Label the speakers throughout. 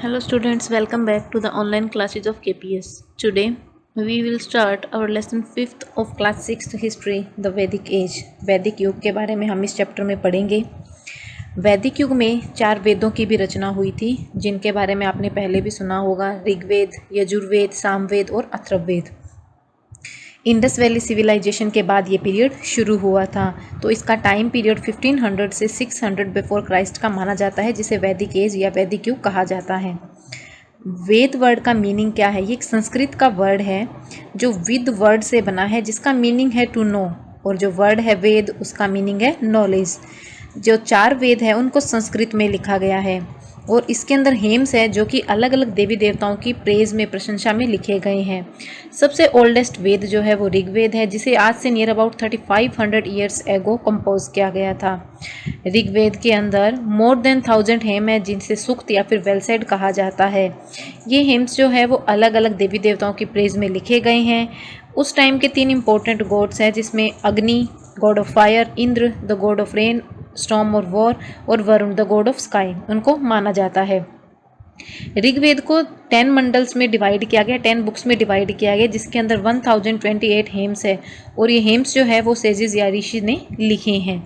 Speaker 1: Hello students, welcome back to the online classes of KPS. Today we will start our lesson 5th of class 6th history, the Vedic age. वैदिक युग के बारे में हम इस chapter में पढ़ेंगे। वैदिक युग में 4 वेदों की भी रचना हुई थी, जिनके बारे में आपने पहले भी सुना होगा। ऋग्वेद, यजुर्वेद, सामवेद और अथर्ववेद। इंडस वैली सिविलाइजेशन के बाद ये पीरियड शुरू हुआ था, तो इसका टाइम पीरियड 1500 से 600 बिफोर क्राइस्ट का माना जाता है, जिसे वैदिक एज या वैदिक युग कहा जाता है। वेद वर्ड का मीनिंग क्या है? ये एक संस्कृत का वर्ड है जो विद वर्ड से बना है, जिसका मीनिंग है टू नो, और जो वर्ड है वेद उसका मीनिंग है नॉलेज। जो 4 वेद है उनको संस्कृत में लिखा गया है, और इसके अंदर हेम्स है जो कि अलग अलग देवी देवताओं की प्रेज में, प्रशंसा में लिखे गए हैं। सबसे ओल्डेस्ट वेद जो है वो ऋग्वेद है, जिसे आज से near about 3500 years ago compose किया गया था। ऋग्वेद के अंदर मोर देन 1000 हेम है, जिनसे सूक्त या फिर वेल सेड कहा जाता है। ये हेम्स जो है वो अलग अलग देवी देवताओं की प्रेज में लिखे गए हैं। उस टाइम के 3 इंपॉर्टेंट गॉड्स हैं, जिसमें अग्नि God of fire, Indra the God of rain storm और वॉर, और Varun the God of sky, उनको माना जाता है। ऋग्वेद को 10 मंडल्स में डिवाइड किया गया, 10 बुक्स में डिवाइड किया गया, जिसके अंदर 1028 हेम्स है, और ये हेम्स जो है वो सेजेस या ऋषि ने लिखे हैं।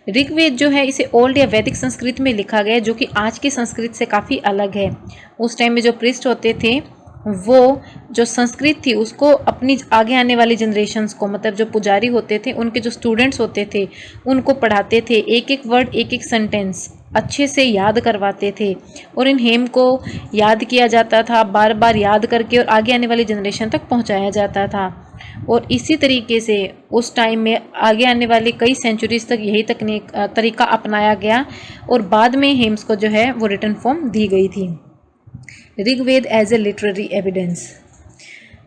Speaker 1: ऋग्वेद जो है इसे ओल्ड या वैदिक संस्कृत में लिखा गया, जो कि आज की संस्कृत से काफ़ी अलग है। उस टाइम में जो प्रीस्ट होते थे वो जो संस्कृत थी उसको अपनी आगे आने वाली जनरेशन्स को, मतलब जो पुजारी होते थे उनके जो स्टूडेंट्स होते थे उनको पढ़ाते थे, एक एक वर्ड एक एक सेंटेंस अच्छे से याद करवाते थे, और इन हेम को याद किया जाता था, बार बार याद करके, और आगे आने वाली जनरेशन तक पहुंचाया जाता था। और इसी तरीके से उस टाइम में आगे आने वाले कई सेंचुरीज तक यही तरीका अपनाया गया, और बाद में हेम्स को जो है वो रिटन फॉर्म दी गई थी। Rigveda as a literary evidence.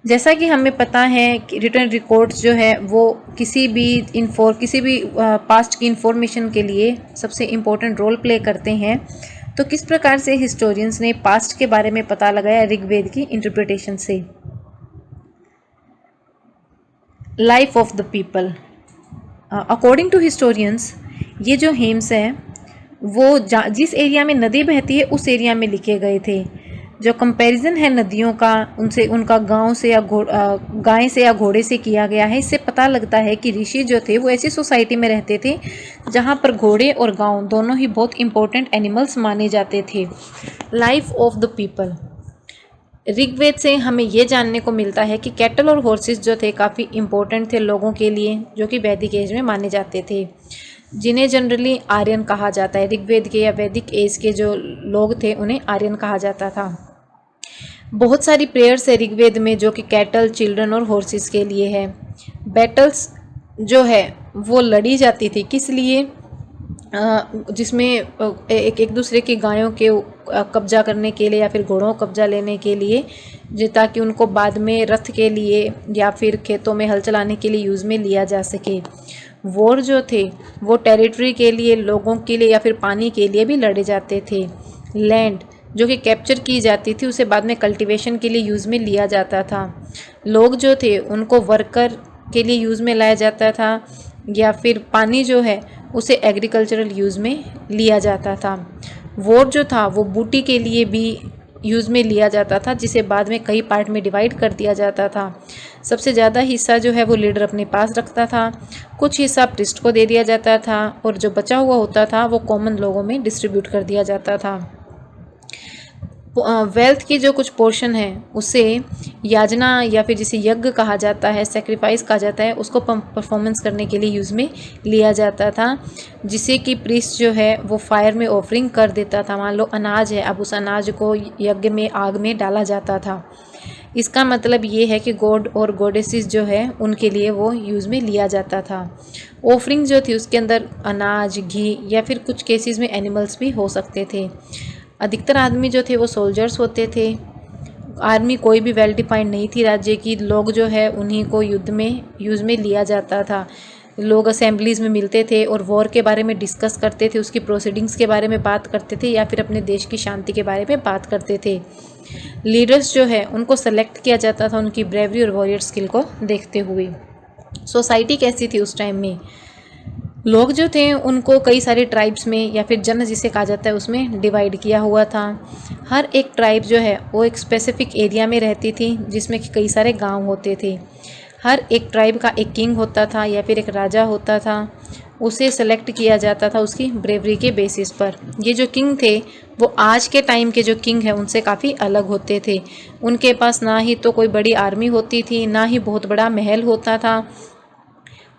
Speaker 1: जैसा कि हमें पता है कि रिटन रिकॉर्ड्स जो है वो किसी भी पास्ट की इंफॉर्मेशन के लिए सबसे इम्पोर्टेंट रोल प्ले करते हैं। तो किस प्रकार से हिस्टोरियंस ने पास्ट के बारे में पता लगाया ऋग्वेद की इंटरप्रिटेशन से? Life of the people. According to historians, ये जो हेम्स हैं वो जिस एरिया में नदी बहती है उस एरिया में लिखे गए थे। जो कंपैरिजन है नदियों का, उनसे उनका गांव से या गाय से या घोड़े से किया गया है। इससे पता लगता है कि ऋषि जो थे वो ऐसी सोसाइटी में रहते थे जहां पर घोड़े और गांव दोनों ही बहुत इंपॉर्टेंट एनिमल्स माने जाते थे। Life of the people. Rigveda से हमें ये जानने को मिलता है कि कैटल और हॉर्सेस जो थे काफ़ी इंपॉर्टेंट थे लोगों के लिए, जो कि वैदिक एज में माने जाते थे, जिन्हें जनरली आर्यन कहा जाता है। ऋग्वेद के या वैदिक एज के जो लोग थे उन्हें आर्यन कहा जाता था। बहुत सारी प्रेयर्स है ऋग्वेद में जो कि कैटल, चिल्ड्रन और हॉर्सेस के लिए है। बैटल्स जो है वो लड़ी जाती थी, किस लिए? जिसमें एक दूसरे की गायों के कब्जा करने के लिए या फिर घोड़ों को कब्जा लेने के लिए, ताकि उनको बाद में रथ के लिए या फिर खेतों में हल चलाने के लिए यूज़ में लिया जा सके। वॉर जो थे वो टेरिटरी के लिए, लोगों के लिए या फिर पानी के लिए भी लड़े जाते थे। लैंड जो कि कैप्चर की जाती थी उसे बाद में कल्टीवेशन के लिए यूज़ में लिया जाता था। लोग जो थे उनको वर्कर के लिए यूज़ में लाया जाता था, या फिर पानी जो है उसे एग्रीकल्चरल यूज़ में लिया जाता था। वोट जो था वो बूटी के लिए भी यूज़ में लिया जाता था, जिसे बाद में कई पार्ट में डिवाइड कर दिया जाता था। सबसे ज़्यादा हिस्सा जो है वो लीडर अपने पास रखता था, कुछ हिस्सा प्रिस्ट को दे दिया जाता था, और जो बचा हुआ होता था वो कॉमन लोगों में डिस्ट्रीब्यूट कर दिया जाता था। वेल्थ की जो कुछ पोर्शन है उसे याजना या फिर जिसे यज्ञ कहा जाता है, सेक्रीफाइस कहा जाता है, उसको परफॉर्मेंस करने के लिए यूज़ में लिया जाता था, जिसे कि प्रीस्ट जो है वो फायर में ऑफरिंग कर देता था। मान लो अनाज है, अब उस अनाज को यज्ञ में, आग में डाला जाता था। इसका मतलब ये है कि गॉड और गॉडेसेस जो है उनके लिए वो यूज़ में लिया जाता था। ऑफरिंग जो थी उसके अंदर अनाज, घी या फिर कुछ केसेस में एनिमल्स भी हो सकते थे। अधिकतर आदमी जो थे वो सोल्जर्स होते थे। आर्मी कोई भी वेल डिफाइंड नहीं थी राज्य की। लोग जो है उन्हीं को युद्ध में यूज़ में लिया जाता था। लोग असेंबलीज़ में मिलते थे और वॉर के बारे में डिस्कस करते थे, उसकी प्रोसीडिंग्स के बारे में बात करते थे, या फिर अपने देश की शांति के बारे में बात करते थे। लीडर्स जो है उनको सेलेक्ट किया जाता था उनकी ब्रेवरी और वॉरियर स्किल को देखते हुए। सोसाइटी कैसी थी उस टाइम में? लोग जो थे उनको कई सारे ट्राइब्स में या फिर जन जिसे कहा जाता है उसमें डिवाइड किया हुआ था। हर एक ट्राइब जो है वो एक स्पेसिफिक एरिया में रहती थी जिसमें कि कई सारे गांव होते थे। हर एक ट्राइब का एक किंग होता था या फिर एक राजा होता था। उसे सेलेक्ट किया जाता था उसकी ब्रेवरी के बेसिस पर। ये जो किंग थे वो आज के टाइम के जो किंग हैं उनसे काफ़ी अलग होते थे। उनके पास ना ही तो कोई बड़ी आर्मी होती थी, ना ही बहुत बड़ा महल होता था,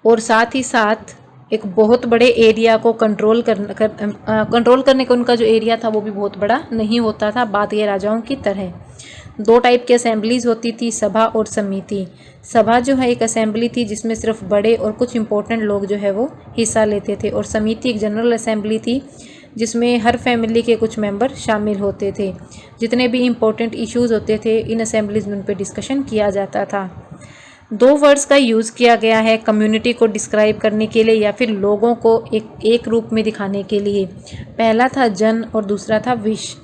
Speaker 1: और साथ ही साथ एक बहुत बड़े एरिया को कंट्रोल करने का उनका जो एरिया था वो भी बहुत बड़ा नहीं होता था। बात ये राजाओं की तरह। दो टाइप की असेंबलीज होती थी, सभा और समिति। सभा जो है एक असेंबली थी जिसमें सिर्फ बड़े और कुछ इंपॉर्टेंट लोग जो है वो हिस्सा लेते थे, और समिति एक जनरल असेंबली थी जिसमें हर फैमिली के कुछ मेंबर शामिल होते थे। जितने भी इम्पोर्टेंट इश्यूज होते थे इन असेंबलीज में उन पर डिस्कशन किया जाता था। दो वर्ड्स का यूज़ किया गया है कम्युनिटी को डिस्क्राइब करने के लिए या फिर लोगों को एक रूप में दिखाने के लिए। पहला था जन और दूसरा था विश।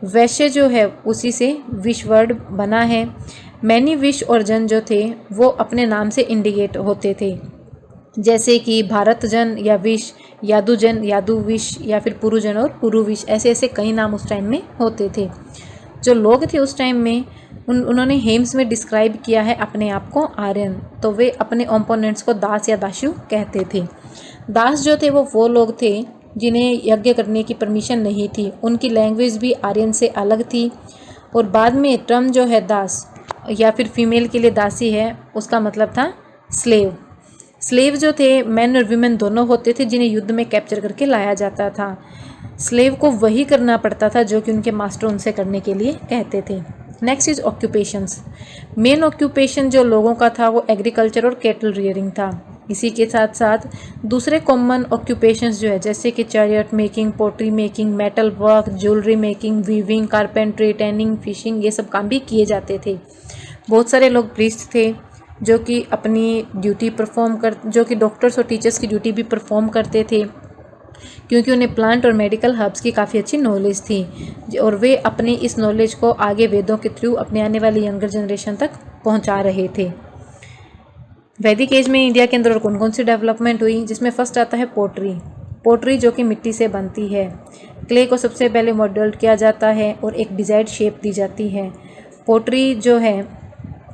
Speaker 1: वैश्य जो है उसी से विश वर्ड बना है। मैनी विश और जन जो थे वो अपने नाम से इंडिकेट होते थे, जैसे कि भारत जन या विश, यादू जन, यादू विश, या फिर पुरुजन और पुरु विश। ऐसे ऐसे कई नाम उस टाइम में होते थे। जो लोग थे उस टाइम में उन्होंने हेम्स में डिस्क्राइब किया है अपने आप को आर्यन, तो वे अपने ओपोनेंट्स को दास या दाशु कहते थे। दास जो थे वो लोग थे जिन्हें यज्ञ करने की परमिशन नहीं थी। उनकी लैंग्वेज भी आर्यन से अलग थी। और बाद में टर्म जो है दास या फिर फीमेल के लिए दासी है, उसका मतलब था स्लेव। स्लेव जो थे मैन और वीमेन दोनों होते थे जिन्हें युद्ध में कैप्चर करके लाया जाता था। स्लेव को वही करना पड़ता था जो कि उनके मास्टर उनसे करने के लिए कहते थे। Next is occupations. Main occupation जो लोगों का था वो एग्रीकल्चर और कैटल रियरिंग था। इसी के साथ साथ दूसरे कॉमन ऑक्यूपेशंस जो है जैसे कि chariot making, pottery making, metal work, jewellery making, weaving, carpentry, tanning, fishing, ये सब काम भी किए जाते थे। बहुत सारे लोग प्रीस्ट थे जो कि अपनी ड्यूटी जो कि डॉक्टर्स और टीचर्स की ड्यूटी भी परफॉर्म करते थे, क्योंकि उन्हें प्लांट और मेडिकल हर्ब्स की काफ़ी अच्छी नॉलेज थी और वे अपनी इस नॉलेज को आगे वेदों के थ्रू अपने आने वाली यंगर जनरेशन तक पहुंचा रहे थे। वैदिक एज में इंडिया के अंदर और कौन कौन सी डेवलपमेंट हुई, जिसमें फर्स्ट आता है पोट्री। पोट्री जो कि मिट्टी से बनती है। क्ले को सबसे पहले मॉडल्ड किया जाता है और एक डिजायर्ड शेप दी जाती है। पोट्री जो है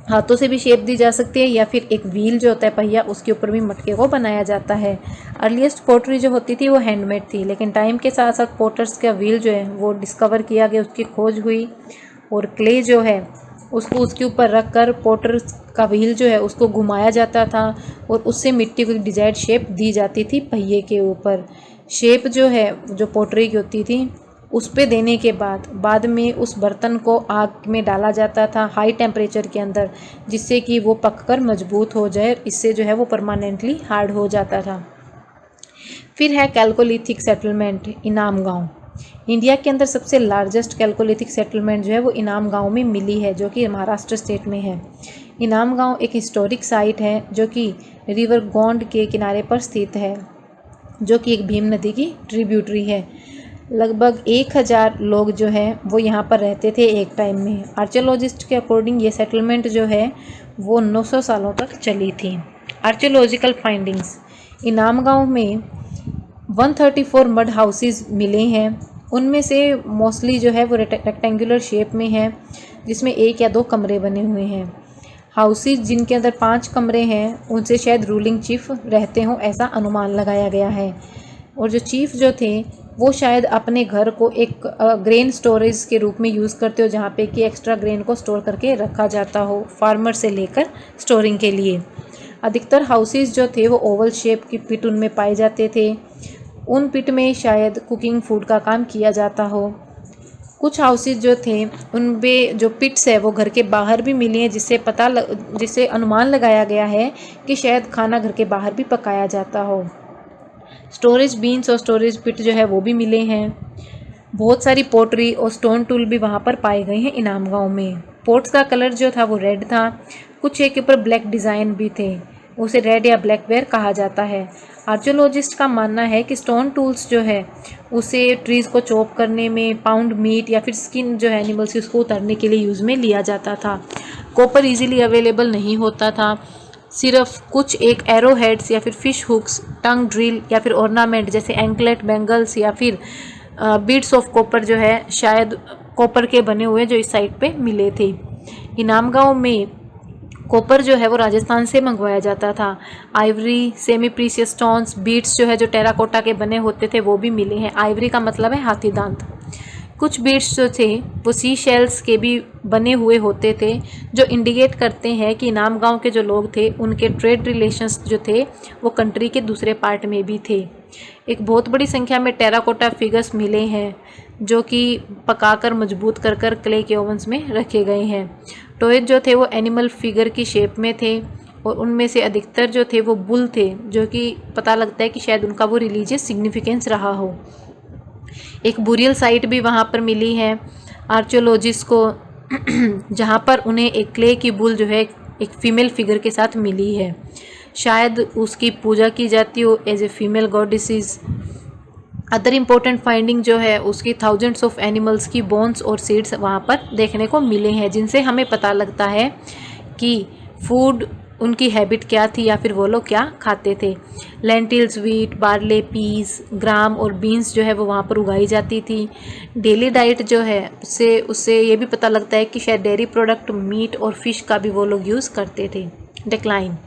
Speaker 1: हाथों से भी शेप दी जा सकती है या फिर एक व्हील जो होता है पहिया, उसके ऊपर भी मटके को बनाया जाता है। अर्लीस्ट पोट्री जो होती थी वो हैंडमेड थी, लेकिन टाइम के साथ साथ पोटर्स का व्हील जो है वो डिस्कवर किया गया, उसकी खोज हुई और क्ले जो है उसको उसके ऊपर रख कर पोटर्स का व्हील जो है उसको घुमाया जाता था और उससे मिट्टी को डिजायर्ड शेप दी जाती थी पहिए के ऊपर। शेप जो है जो पोट्री की होती थी उस पे देने के बाद में उस बर्तन को आग में डाला जाता था हाई टेम्परेचर के अंदर, जिससे कि वो पककर मजबूत हो जाए। इससे जो है वो परमानेंटली हार्ड हो जाता था। फिर है कैल्कोलिथिक सेटलमेंट, इनाम गांव। इंडिया के अंदर सबसे लार्जेस्ट कैल्कोलिथिक सेटलमेंट जो है वो इनाम गांव में मिली है, जो कि महाराष्ट्र स्टेट में है। इनाम गांव एक हिस्टोरिक साइट है जो कि रिवर गोंड के किनारे पर स्थित है, जो कि एक भीम नदी की ट्रिब्यूटरी है। लगभग 1000 लोग जो है वो यहाँ पर रहते थे एक टाइम में। आर्कियोलॉजिस्ट के अकॉर्डिंग ये सेटलमेंट जो है वो 900 सालों तक चली थी। आर्कियोलॉजिकल फाइंडिंग्स, इनाम गांव में 134 मड हाउसेस मिले हैं। उनमें से मोस्टली जो है वो रेक्टेंगुलर शेप में है, जिसमें 1 या 2 कमरे बने हुए हैं। हाउसेस जिनके अंदर 5 कमरे हैं उनसे शायद रूलिंग चीफ रहते हों, ऐसा अनुमान लगाया गया है। और जो चीफ जो थे वो शायद अपने घर को एक ग्रेन स्टोरेज के रूप में यूज़ करते हो, जहाँ पे कि एक्स्ट्रा ग्रेन को स्टोर करके रखा जाता हो फार्मर से लेकर स्टोरिंग के लिए। अधिकतर हाउसेस जो थे वो ओवल शेप की पिट उनमें पाए जाते थे। उन पिट में शायद कुकिंग फूड का काम किया जाता हो। कुछ हाउसेस जो थे उनमें जो पिट्स है वो घर के बाहर भी मिली हैं, जिससे अनुमान लगाया गया है कि शायद खाना घर के बाहर भी पकाया जाता हो। स्टोरेज बीन्स और स्टोरेज पिट जो है वो भी मिले हैं। बहुत सारी पोटरी और स्टोन टूल भी वहाँ पर पाए गए हैं इनाम गांव में। पोट्स का कलर जो था वो रेड था, कुछ एक के ऊपर ब्लैक डिज़ाइन भी थे, उसे रेड या ब्लैक वेयर कहा जाता है। आर्कियोलॉजिस्ट का मानना है कि स्टोन टूल्स जो है उसे ट्रीज़ को चॉप करने में, पाउंड मीट या फिर स्किन जो है एनिमल्स उसको उतारने के लिए यूज़ में लिया जाता था। कॉपर इजीली अवेलेबल नहीं होता था, सिर्फ कुछ एक एरो हेड्स या फिर फिश हुक्स, टंग ड्रिल या फिर ऑर्नामेंट जैसे एंकलेट, बैंगल्स या फिर बीड्स ऑफ कॉपर जो है शायद कॉपर के बने हुए जो इस साइट पे मिले थे। इनाम गांव में कॉपर जो है वो राजस्थान से मंगवाया जाता था। Ivory, semi precious stones, beads जो है जो टेराकोटा के बने होते थे वो भी मिले हैं। आइवरी का मतलब है हाथी दांत। कुछ बीड्स जो थे वो सी शेल्स के भी बने हुए होते थे, जो इंडिकेट करते हैं कि इनाम गांव के जो लोग थे उनके ट्रेड रिलेशंस जो थे वो कंट्री के दूसरे पार्ट में भी थे। एक बहुत बड़ी संख्या में टेराकोटा फिगर्स मिले हैं जो कि पकाकर मजबूत कर कर क्ले के ओवंस में रखे गए हैं। टॉयज जो थे वो एनिमल फिगर की शेप में थे और उनमें से अधिकतर जो थे वो बुल थे, जो कि पता लगता है कि शायद उनका वो रिलीजियस सिग्निफिकेंस रहा हो। एक बुरियल साइट भी वहाँ पर मिली है आर्कियोलॉजिस्ट को जहाँ पर उन्हें एक क्ले की बुल जो है एक फीमेल फिगर के साथ मिली है। शायद उसकी पूजा की जाती हो as a female goddesses. Other important finding जो है उसकी थाउजेंड्स ऑफ एनिमल्स की बोन्स और सीड्स वहाँ पर देखने को मिले हैं, जिनसे हमें पता लगता है कि फूड उनकी हैबिट क्या थी या फिर वो लोग क्या खाते थे। लेंटिल्स, व्हीट, बार्ले, पीस, ग्राम और बीन्स जो है वो वहाँ पर उगाई जाती थी। डेली डाइट जो है उससे ये भी पता लगता है कि शायद डेयरी प्रोडक्ट, मीट और फिश का भी वो लोग यूज़ करते थे। डिक्लाइन,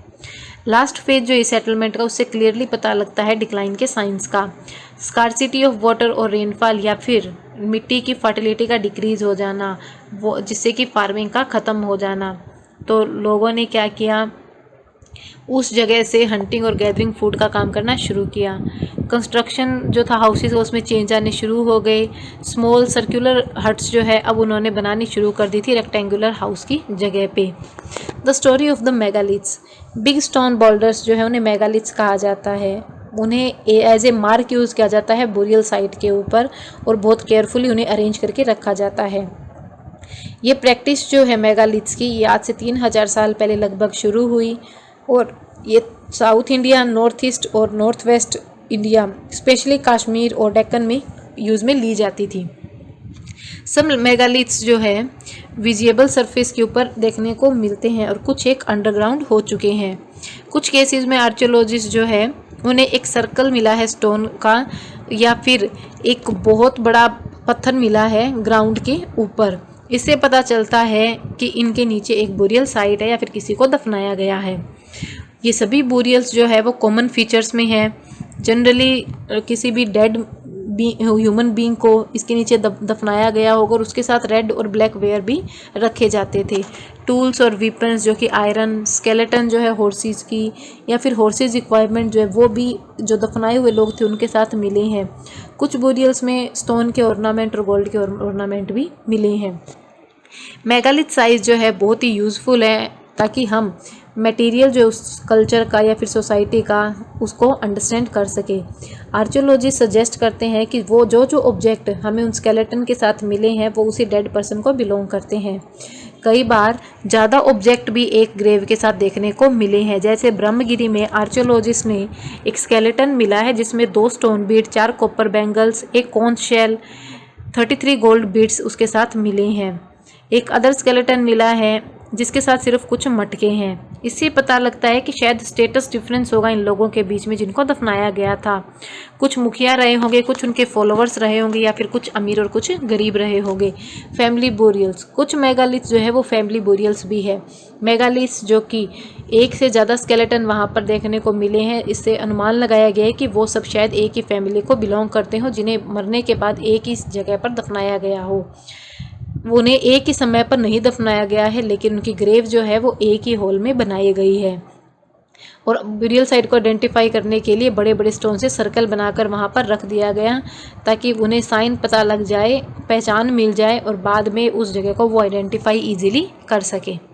Speaker 1: लास्ट फेज जो इस सेटलमेंट का उससे क्लियरली पता लगता है डिक्लाइन के साइंस का। स्कार्सिटी ऑफ वाटर और रेनफॉल या फिर मिट्टी की फर्टिलिटी का डिक्रीज़ हो जाना, वो जिससे कि फार्मिंग का ख़त्म हो जाना। तो लोगों ने क्या किया, उस जगह से हंटिंग और गैदरिंग फूड का काम करना शुरू किया। कंस्ट्रक्शन जो था हाउसेस का उसमें चेंज आने शुरू हो गए। स्मॉल सर्कुलर हट्स जो है अब उन्होंने बनानी शुरू कर दी थी रेक्टेंगुलर हाउस की जगह पे। The story of the megaliths, big stone boulders जो है उन्हें मेगालिथ्स कहा जाता है। उन्हें एज ए मार्क यूज़ किया जाता है बुरियल साइट के ऊपर और बहुत केयरफुली उन्हें अरेंज करके रखा जाता है। ये प्रैक्टिस जो है मेगालिथ्स की ये आज से 3000 साल पहले लगभग शुरू हुई और ये साउथ इंडिया, नॉर्थ ईस्ट और north west India, specially Kashmir और डेक्कन में यूज़ में ली जाती थी। सब मेगालिथ्स जो है विजिबल सरफेस के ऊपर देखने को मिलते हैं और कुछ एक अंडरग्राउंड हो चुके हैं। कुछ केसेस में आर्कियोलॉजिस्ट जो है उन्हें एक सर्कल मिला है स्टोन का या फिर एक बहुत बड़ा पत्थर मिला है ग्राउंड के ऊपर। इससे पता चलता है कि इनके नीचे एक बुरियल साइट है या फिर किसी को दफनाया गया है। ये सभी बुरियल्स जो है वो कॉमन फीचर्स में है। जनरली किसी भी डेड ह्यूमन बीइंग को इसके नीचे दफनाया गया होगा और उसके साथ रेड और ब्लैक वेयर भी रखे जाते थे। टूल्स और वीपन्स जो कि आयरन, स्केलेटन जो है हॉर्सेस की या फिर हॉर्सेस इक्वाइपमेंट जो है वो भी जो दफनाए हुए लोग थे उनके साथ मिले हैं। कुछ बुरियल्स में स्टोन के ऑर्नामेंट और गोल्ड के ऑर्नामेंट भी मिले हैं। मेगालिथ साइज जो है बहुत ही यूज़फुल है ताकि हम मटेरियल जो उस कल्चर का या फिर सोसाइटी का उसको अंडरस्टैंड कर सके। आर्कियोलॉजी सजेस्ट करते हैं कि वो जो ऑब्जेक्ट हमें उन स्केलेटन के साथ मिले हैं वो उसी डेड पर्सन को बिलोंग करते हैं। कई बार ज़्यादा ऑब्जेक्ट भी एक ग्रेव के साथ देखने को मिले हैं। जैसे ब्रह्मगिरी में आर्कियोलॉजिस्ट ने एक स्केलेटन मिला है जिसमें 2 स्टोन बीड, 4 कॉपर बैंगल्स, एक कॉन्च शेल, 33 गोल्ड बीड्स उसके साथ मिले हैं। एक अदर स्केलेटन मिला है जिसके साथ सिर्फ कुछ मटके हैं। इससे पता लगता है कि शायद स्टेटस डिफरेंस होगा इन लोगों के बीच में जिनको दफनाया गया था। कुछ मुखिया रहे होंगे, कुछ उनके फॉलोअर्स रहे होंगे या फिर कुछ अमीर और कुछ गरीब रहे होंगे। फैमिली बोरियल्स, कुछ मेगालिथ्स जो है वो फैमिली बोरियल्स भी है। मेगालिथ्स जो कि एक से ज़्यादा स्केलेटन वहाँ पर देखने को मिले हैं, इससे अनुमान लगाया गया है कि वो सब शायद एक ही फैमिली को बिलोंग करते हो जिन्हें मरने के बाद एक ही जगह पर दफनाया गया हो। उन्हें एक ही समय पर नहीं दफनाया गया है लेकिन उनकी ग्रेव जो है वो एक ही हॉल में बनाई गई है। और बुरियल साइट को आइडेंटिफाई करने के लिए बड़े बड़े स्टोन से सर्कल बनाकर वहाँ पर रख दिया गया ताकि उन्हें साइन पता लग जाए, पहचान मिल जाए और बाद में उस जगह को वो आइडेंटिफाई ईजिली कर सके।